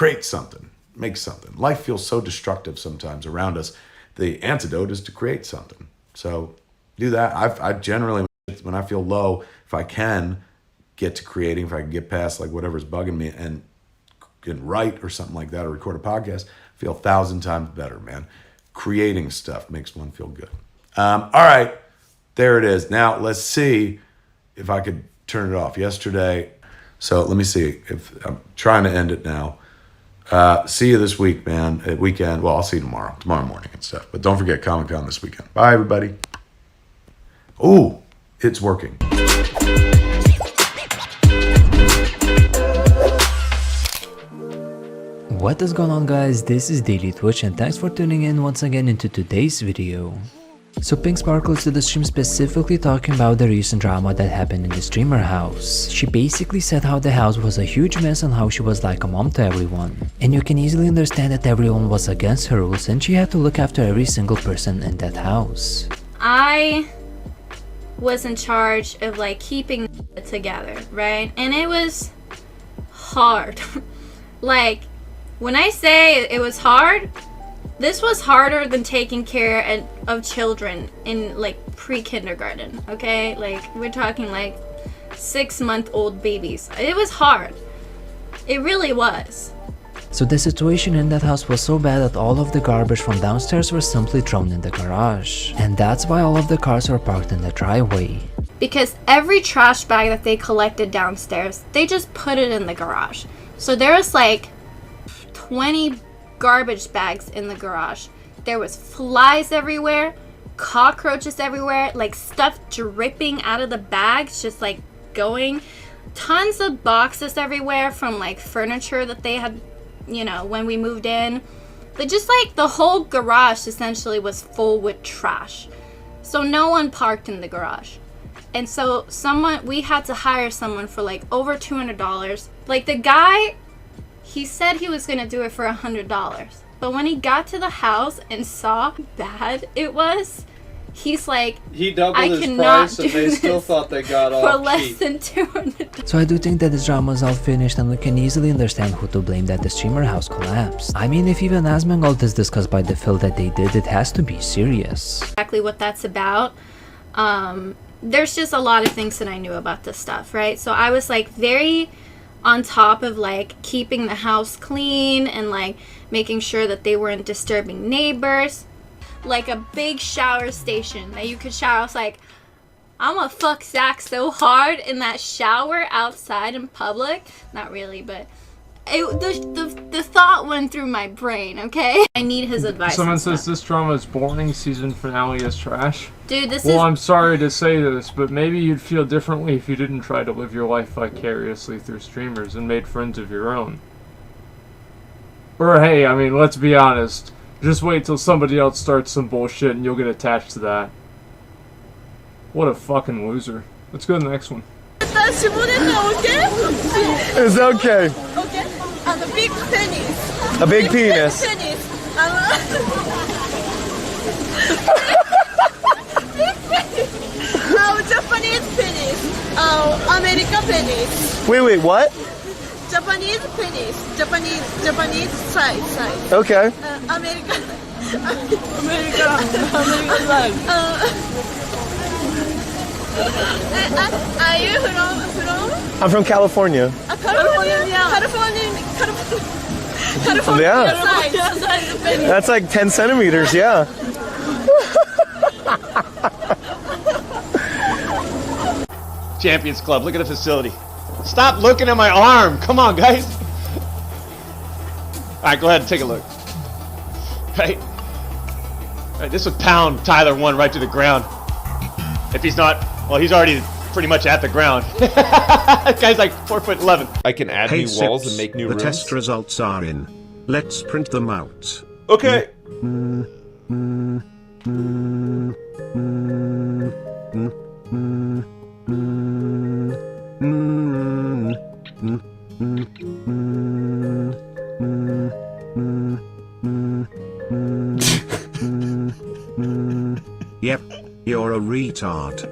create something, make something. Life feels so destructive sometimes around us. The antidote is to create something. So do that. I generally, when I feel low, if I can get to creating, if I can get past like whatever's bugging me and can write or something like that, or record a podcast, I feel 1,000 times better, man. Creating stuff makes one feel good. All right, there it is. Now let's see if I could turn it off. Yesterday, so let me see if I'm trying to end it now. See you this week, man. At weekend. Well, I'll see you tomorrow morning and stuff. But don't forget Comic-Con this weekend. Bye, everybody. Ooh, it's working. What is going on, guys? This is Daily Twitch and thanks for tuning in once again into today's video. So Pink Sparkles did the stream specifically talking about the recent drama that happened in the streamer house. She basically said how the house was a huge mess and how she was like a mom to everyone. And you can easily understand that everyone was against her rules and she had to look after every single person in that house. I was in charge of like keeping it together, right? And it was hard. Like, when I say it was hard, this was harder than taking care of children in like pre-kindergarten, okay? Like, we're talking like 6-month-old babies. It was hard. It really was. So the situation in that house was so bad that all of the garbage from downstairs were simply thrown in the garage. And that's why all of the cars were parked in the driveway. Because every trash bag that they collected downstairs, they just put it in the garage. So there was like 20 garbage bags in the garage. There was flies everywhere, cockroaches everywhere, like stuff dripping out of the bags, just like going. Tons of boxes everywhere from like furniture that they had, you know, when we moved in. But just like the whole garage essentially was full with trash. So no one parked in the garage. And so we had to hire someone for like over $200. Like the guy, he said he was gonna do it for $100, but when he got to the house and saw how bad it was, he's like, he doubled I his cannot price and they still thought they got for off less cheap. than $200. So I do think that this drama is all finished and we can easily understand who to blame that the streamer house collapsed. I mean, if even Asmongold is discussed by the Phil that they did, it has to be serious. Exactly what that's about. There's just a lot of things that I knew about this stuff, right? So I was like very on top of like keeping the house clean and like making sure that they weren't disturbing neighbors. Like a big shower station that you could shower. I was like, I'm gonna fuck Zach so hard in that shower outside in public. Not really, but the thought went through my brain, okay? I need his advice. Someone says this drama is boring, season finale is trash. Dude, this Well, is... I'm sorry to say this, but maybe you'd feel differently if you didn't try to live your life vicariously through streamers and made friends of your own. Or hey, I mean, let's be honest. Just wait till somebody else starts some bullshit and you'll get attached to that. What a fucking loser. Let's go to the next one. It's okay. Okay. And a big penis. A big penis. Big penis. Japanese penis. American penis. Wait, what? Japanese penis. Japanese size. Okay. American. American size. Are you from? I'm from California. California. Yeah. Size. That's like 10 centimeters, yeah. Champions Club, look at the facility. Stop looking at my arm. Come on, guys. Alright, go ahead and take a look. Right? Right, this would pound Tyler 1 right to the ground. If he's not, well, he's already pretty much at the ground. This guy's like 4'11". I can add new walls and make new rooms. The test results are in. Let's print them out. Okay. Yep, you're a retard.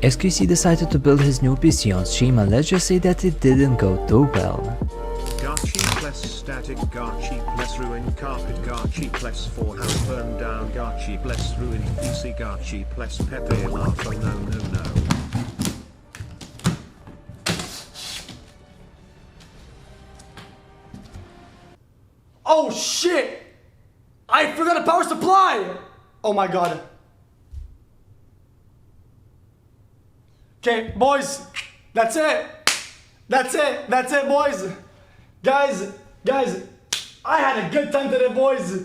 XQC decided to build his new PC on stream, and let's just say that it didn't go too well. Garchi plus static, Garchi plus ruin carpet, Garchi plus 4 house burn down, Garchi plus ruin PC, Garchi plus Pepe Marco, no. Oh shit! I forgot a power supply! Oh my god. Okay, boys, that's it. That's it, boys. Guys, I had a good time today, boys.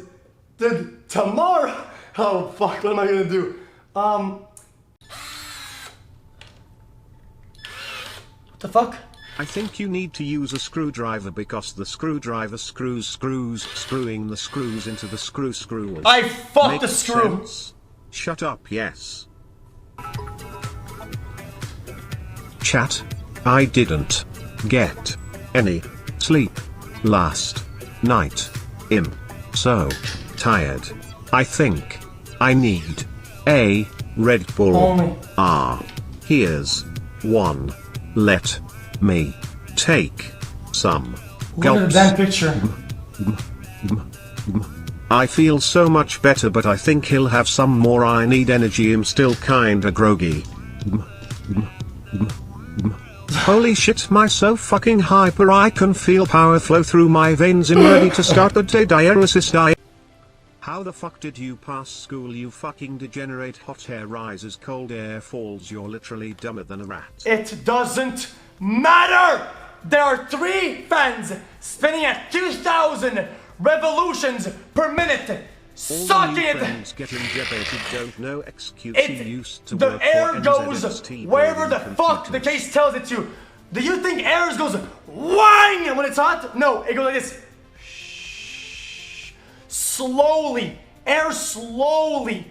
Tomorrow, oh fuck, what am I gonna do? What the fuck? I think you need to use a screwdriver because the screwdriver screwing the screws into the screws. I fucked the Makes screw. sense. Shut up, yes. Chat. I didn't get any sleep last night. I'm so tired. I think I need a Red Bull. Only. Here's one. Let me take some Look at gulps. that picture. I feel so much better, but I think he'll have some more. I need energy. I'm still kinda groggy. Holy shit, my so fucking hyper. I can feel power flow through my veins. I'm ready to start the day dialysis. How the fuck did you pass school, you fucking degenerate? Hot air rises, cold air falls. You're literally dumber than a rat. It doesn't matter! There are 3 fans spinning at 2,000 revolutions per minute. All Suck the new it! friends getting debated don't know XQC used to The work air for goes NZXT wherever the building fuck the computers. case tells it to. Do you think air goes wang when it's hot? No, it goes like this. Shh. Slowly. Air slowly,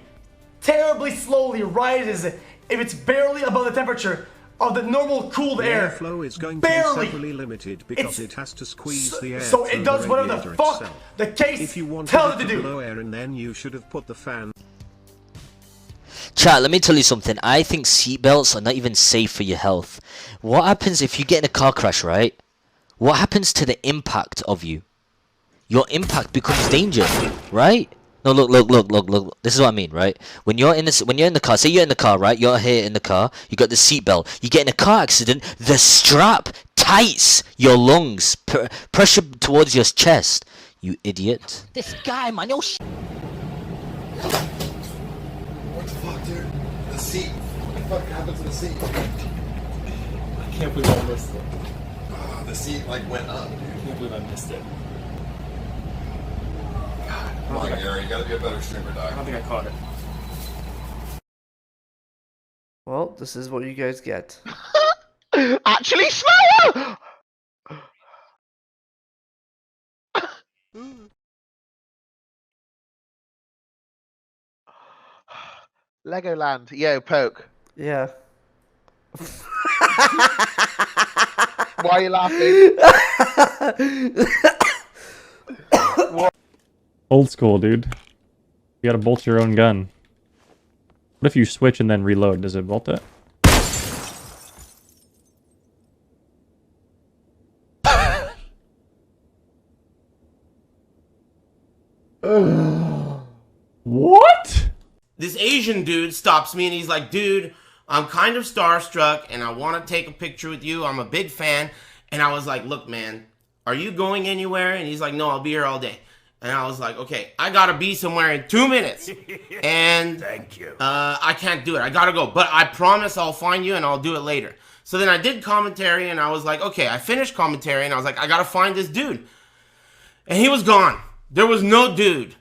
terribly slowly rises if it's barely above the temperature of the normal cooled The air. airflow is going barely. to be severely limited because It's it has to squeeze the air so it through does the whatever the radiator fuck itself. the case If you want tells it to to do. blow air in, then you should have put the fan. Chat, let me tell you something. I think seatbelts are not even safe for your health. What happens if you get in a car crash, right? What happens to the impact of you? Your impact becomes danger, right? No, look. This is what I mean, right? When you're in the car, say you're in the car, right? You're here in the car. You got the seatbelt. You get in a car accident. The strap tights your lungs, pressure towards your chest. You idiot! This guy, man, yo. What the fuck, dude? The seat. What the fuck happened to the seat? I can't believe I missed it. The seat like went up, dude. I can't believe I missed it. Come on, Gary, you gotta be a better streamer, I dog. don't think I caught it. Well, this is what you guys get. Actually slower! Legoland, yo, poke. Yeah. Why are you laughing? Old school, dude. You gotta bolt your own gun. What if you switch and then reload? Does it bolt it? What? This Asian dude stops me and he's like, dude, I'm kind of starstruck and I want to take a picture with you. I'm a big fan. And I was like, look, man, are you going anywhere? And he's like, no, I'll be here all day. And I was like, okay, I gotta be somewhere in 2 minutes. And Thank you. I can't do it. I gotta go. But I promise I'll find you and I'll do it later. So then I did commentary and I was like, okay, I finished commentary and I was like, I gotta find this dude. And he was gone. There was no dude.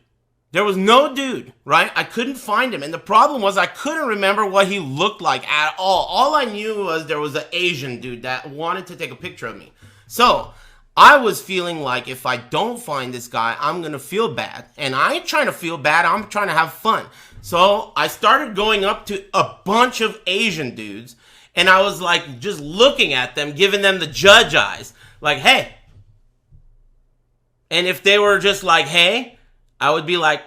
There was no dude, right? I couldn't find him. And the problem was I couldn't remember what he looked like at all. All I knew was there was an Asian dude that wanted to take a picture of me. So I was feeling like if I don't find this guy, I'm going to feel bad. And I ain't trying to feel bad. I'm trying to have fun. So I started going up to a bunch of Asian dudes. And I was like just looking at them, giving them the judge eyes. Like, hey. And if they were just like, hey, I would be like,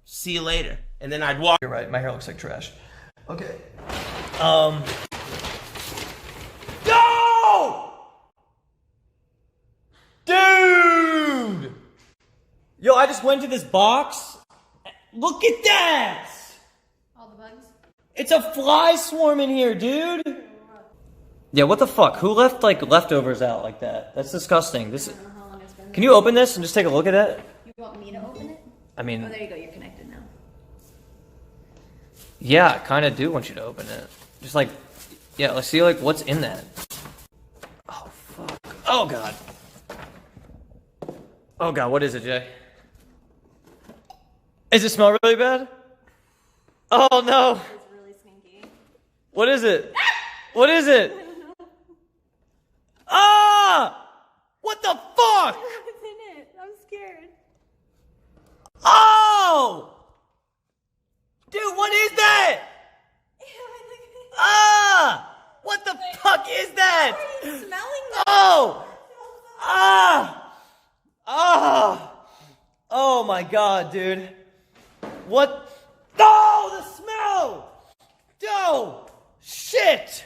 see you later. And then I'd walk. You're right, my hair looks like trash. Okay. Yo, I just went to this box. Look at that! All the bugs? It's a fly swarm in here, dude! Yeah, what the fuck? Who left, like, leftovers out like that? That's disgusting. This. Can you open this and just take a look at it? You want me to open it? I mean... Oh, there you go. You're connected now. Yeah, I kind of do want you to open it. Just like... Yeah, let's see, like, what's in that. Oh, fuck. Oh, God. Oh, God, what is it, Jay? Does it smell really bad? Oh, no. It's really stinky. What is it? What is it? Ah! What the fuck? What's in it? I'm scared. Oh! Dude, what is that? Ah! What the fuck is that? Smelling that. Oh! Ah! Ah! Oh my god, dude. What? Oh, the smell! Oh! Shit!